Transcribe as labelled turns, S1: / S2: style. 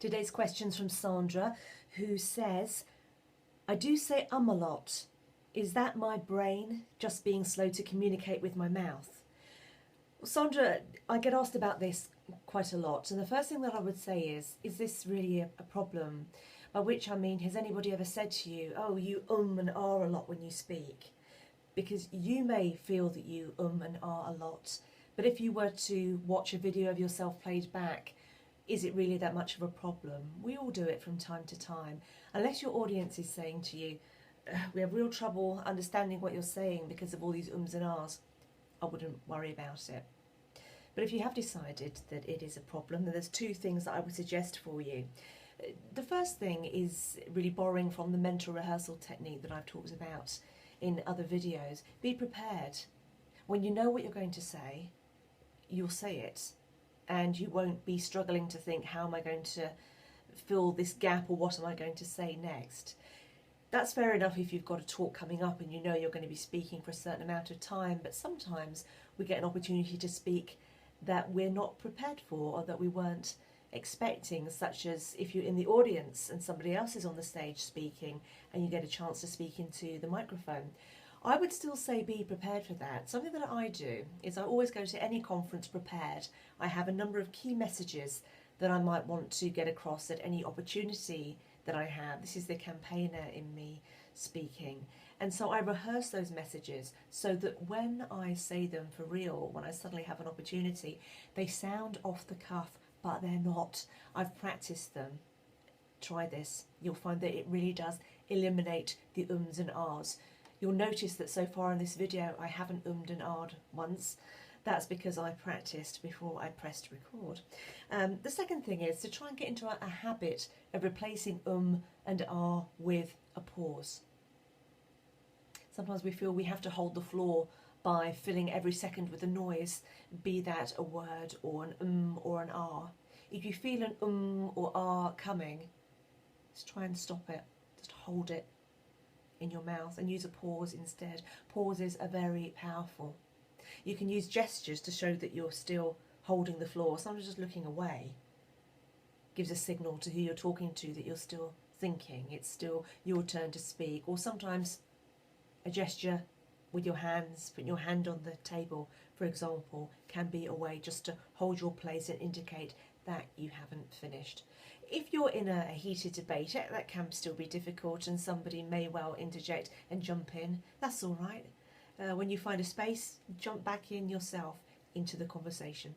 S1: Today's question's from Sandra, who says, I do say a lot. Is that my brain just being slow to communicate with my mouth? Well, Sandra, I get asked about this quite a lot, and the first thing that I would say is this really a problem? By which I mean, has anybody ever said to you, oh, you and ah a lot when you speak? Because you may feel that you and ah a lot, but if you were to watch a video of yourself played back, is it really that much of a problem? We all do it from time to time. Unless your audience is saying to you, we have real trouble understanding what you're saying because of all these ums and ahs, I wouldn't worry about it. But if you have decided that it is a problem, then there's two things that I would suggest for you. The first thing is really borrowing from the mental rehearsal technique that I've talked about in other videos. Be prepared. When you know what you're going to say, you'll say it. And you won't be struggling to think, how am I going to fill this gap, or what am I going to say next? That's fair enough if you've got a talk coming up and you know you're going to be speaking for a certain amount of time, but sometimes we get an opportunity to speak that we're not prepared for or that we weren't expecting, such as if you're in the audience and somebody else is on the stage speaking and you get a chance to speak into the microphone. I would still say be prepared for that. Something that I do is I always go to any conference prepared. I have a number of key messages that I might want to get across at any opportunity that I have. This is the campaigner in me speaking. And so I rehearse those messages so that when I say them for real, when I suddenly have an opportunity, they sound off the cuff, but they're not. I've practiced them. Try this. You'll find that it really does eliminate the ums and ahs. You'll notice that so far in this video I haven't ummed and ahed once. That's because I practiced before I pressed record. The second thing is to try and get into a habit of replacing and ah with a pause. Sometimes we feel we have to hold the floor by filling every second with a noise, be that a word or an or an ah. If you feel an or ah coming, just try and stop it. Just hold it in your mouth and use a pause instead. Pauses are very powerful. You can use gestures to show that you're still holding the floor. Sometimes just looking away gives a signal to who you're talking to that you're still thinking. It's still your turn to speak. Or sometimes a gesture with your hands, putting your hand on the table, for example, can be a way just to hold your place and indicate that you haven't finished. If you're in a heated debate, that can still be difficult and somebody may well interject and jump in. That's all right. When you find a space, jump back in yourself into the conversation.